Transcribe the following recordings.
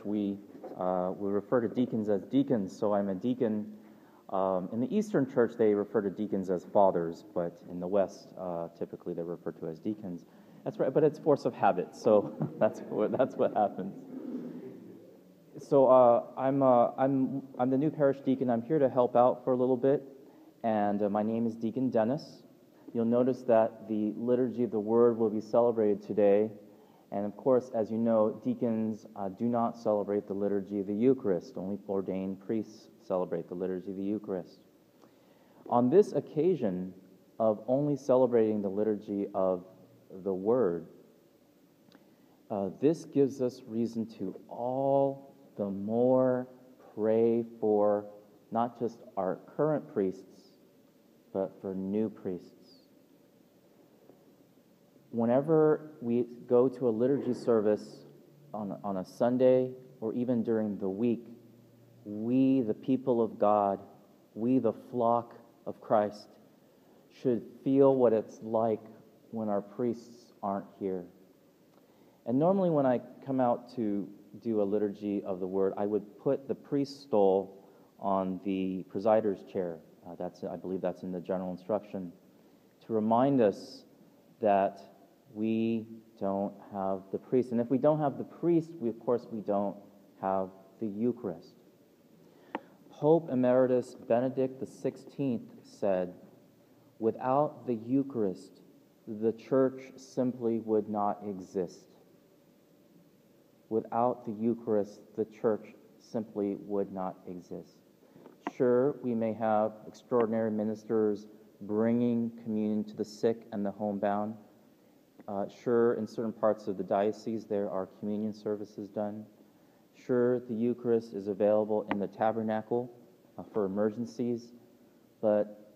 we refer to deacons as deacons, so I'm a deacon. In the Eastern Church, they refer to deacons as fathers, but in the West, typically they're referred to as deacons. That's right, but it's force of habit, so that's what happens. So I'm the new parish deacon. I'm here to help out for a little bit, and my name is Deacon Dennis. You'll notice that the Liturgy of the Word will be celebrated today, and of course, as you know, deacons do not celebrate the Liturgy of the Eucharist. Only ordained priests celebrate the Liturgy of the Eucharist. On this occasion of only celebrating the Liturgy of the Word, this gives us reason to all the more pray for not just our current priests, but for new priests. Whenever we go to a liturgy service on a Sunday or even during the week, we, the people of God, we, the flock of Christ, should feel what it's like when our priests aren't here. And normally when I come out to do a liturgy of the Word, I would put the priest's stole on the presider's chair. I believe that's in the general instruction, to remind us that we don't have the priest. And if we don't have the priest, we don't have the Eucharist. Pope Emeritus Benedict XVI said, without the Eucharist, the Church simply would not exist. Without the Eucharist, the Church simply would not exist. Sure, we may have extraordinary ministers bringing communion to the sick and the homebound. Sure, in certain parts of the diocese, there are communion services done. Sure, the Eucharist is available in the tabernacle for emergencies, but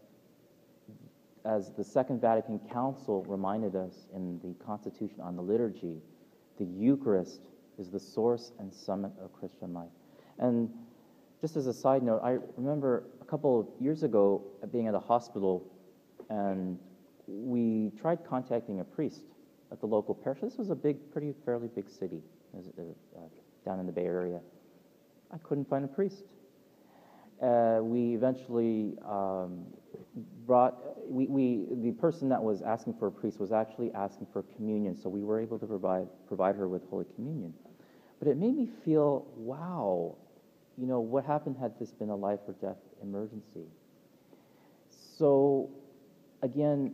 as the Second Vatican Council reminded us in the Constitution on the Liturgy, the Eucharist is the source and summit of Christian life. And just as a side note, I remember a couple of years ago being at a hospital, and we tried contacting a priest at the local parish. This was a fairly big city down in the Bay Area. I couldn't find a priest. We eventually the person that was asking for a priest was actually asking for communion, so we were able to provide her with Holy Communion. But it made me feel, wow, what happened had this been a life or death emergency? So, again,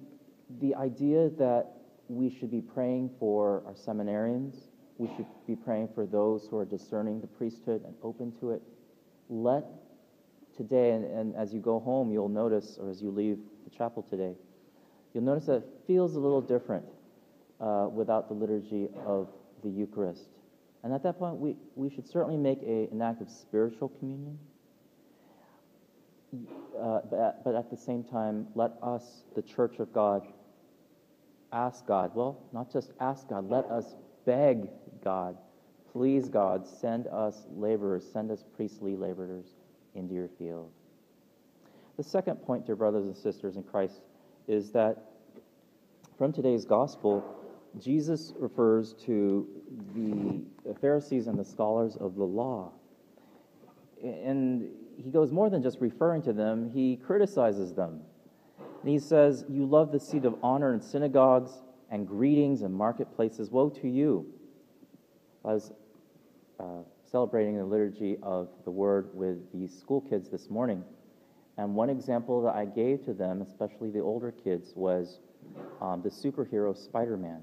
the idea that we should be praying for our seminarians, we should be praying for those who are discerning the priesthood and open to it. Let today, and as you go home, you'll notice, or as you leave the chapel today, you'll notice that it feels a little different without the liturgy of the Eucharist. And at that point, we should certainly make an act of spiritual communion, but at the same time, let us, the Church of God, ask God, well, not just ask God, let us beg God, please God, send us laborers, send us priestly laborers into your field. The second point, dear brothers and sisters in Christ, is that from today's gospel, Jesus refers to the Pharisees and the scholars of the law. And he goes more than just referring to them, he criticizes them. And he says, you love the seat of honor in synagogues and greetings in marketplaces. Woe to you. I was celebrating the liturgy of the Word with the school kids this morning. And one example that I gave to them, especially the older kids, was the superhero Spider-Man.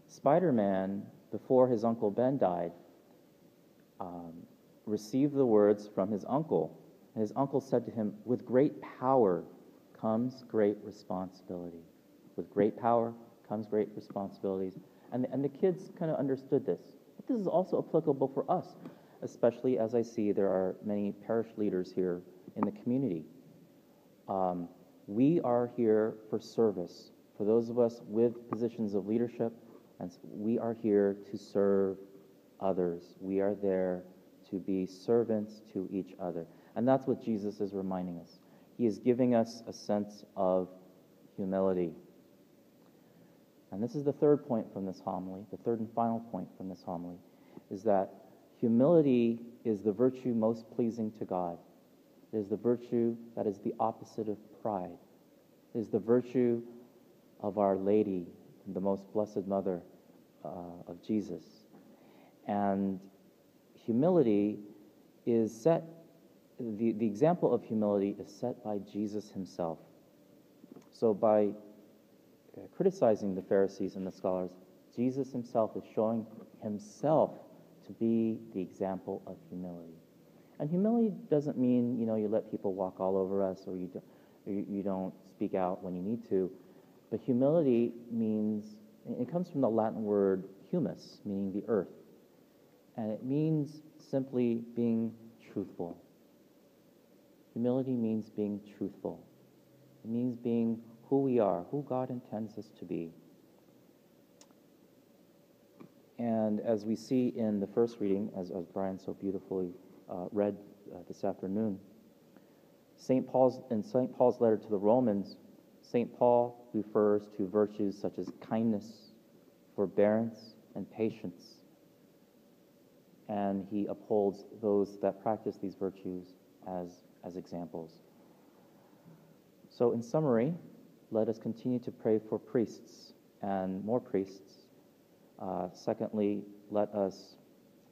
Spider-Man, before his Uncle Ben died, received the words from his uncle. And his uncle said to him, with great power comes great responsibility. With great power comes great responsibilities. And the kids kind of understood this. But this is also applicable for us, especially as I see there are many parish leaders here in the community. We are here for service. For those of us with positions of leadership, and we are here to serve others. We are there to be servants to each other. And that's what Jesus is reminding us. He is giving us a sense of humility. And this is the third point from this homily, the third and final point from this homily, is that Humility is the virtue most pleasing to God. It is the virtue that is the opposite of pride. It is the virtue of Our Lady, the most blessed mother of Jesus. And humility is set, the example of humility is set by Jesus himself. So by criticizing the Pharisees and the scholars, Jesus himself is showing himself to be the example of humility. And humility doesn't mean, you let people walk all over us, or you don't speak out when you need to. But humility means, it comes from the Latin word humus, meaning the earth. And it means simply being truthful. Humility means being truthful. It means being who we are, who God intends us to be. And as we see in the first reading, as Brian so beautifully read this afternoon, in St. Paul's letter to the Romans, St. Paul refers to virtues such as kindness, forbearance, and patience. And he upholds those that practice these virtues as examples. So in summary, let us continue to pray for priests and more priests. Secondly, let us,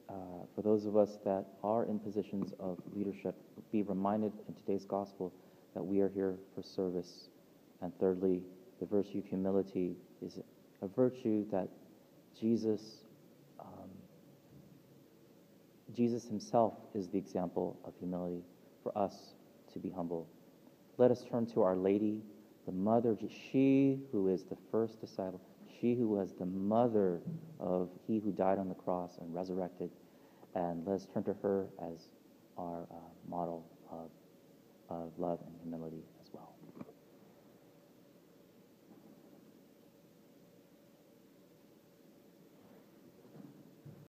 for those of us that are in positions of leadership, be reminded in today's gospel that we are here for service. And thirdly, the virtue of humility is a virtue that Jesus himself is the example of humility for us to be humble. Let us turn to Our Lady, the mother, she who is the first disciple, she who was the mother of he who died on the cross and resurrected, and let us turn to her as our model.